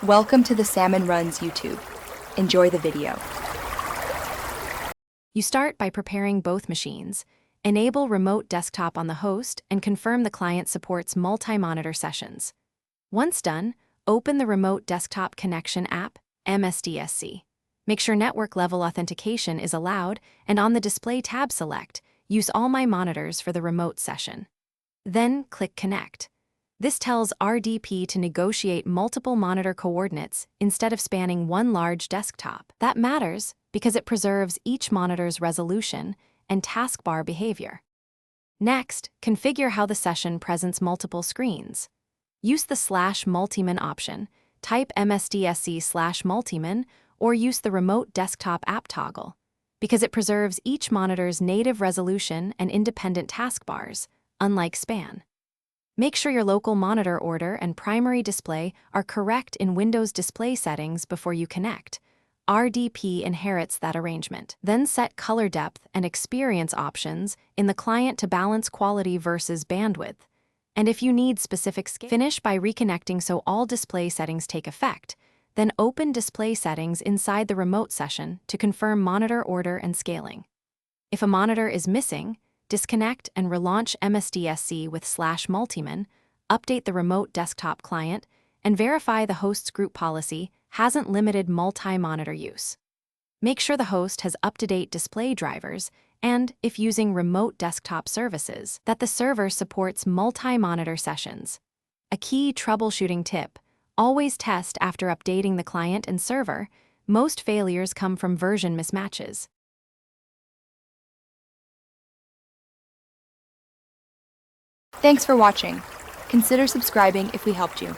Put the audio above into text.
Welcome to the Salmon Runs YouTube. Enjoy the video. You start by preparing both machines. Enable remote desktop on the host and confirm the client supports multi-monitor sessions. Once done, open the Remote Desktop Connection app, MSDSC. Make sure network level authentication is allowed, and on the Display tab select, use All My Monitors for the remote session. Then click Connect. This tells RDP to negotiate multiple monitor coordinates instead of spanning one large desktop. That matters because it preserves each monitor's resolution and taskbar behavior. Next, configure how the session presents multiple screens. Use the /multimin option, type MSDSC/multimin, or use the Remote Desktop app toggle, because it preserves each monitor's native resolution and independent taskbars, unlike SPAN. Make sure your local monitor order and primary display are correct in Windows display settings before you connect. RDP inherits that arrangement. Then set color depth and experience options in the client to balance quality versus bandwidth. And if you need specific scale, finish by reconnecting so all display settings take effect. Then open display settings inside the remote session to confirm monitor order and scaling. If a monitor is missing, disconnect and relaunch MSDSC with /multimin, update the remote desktop client, and verify the host's group policy hasn't limited multi-monitor use. Make sure the host has up-to-date display drivers and, if using remote desktop services, that the server supports multi-monitor sessions. A key troubleshooting tip: always test after updating the client and server. Most failures come from version mismatches. Thanks for watching. Consider subscribing if we helped you.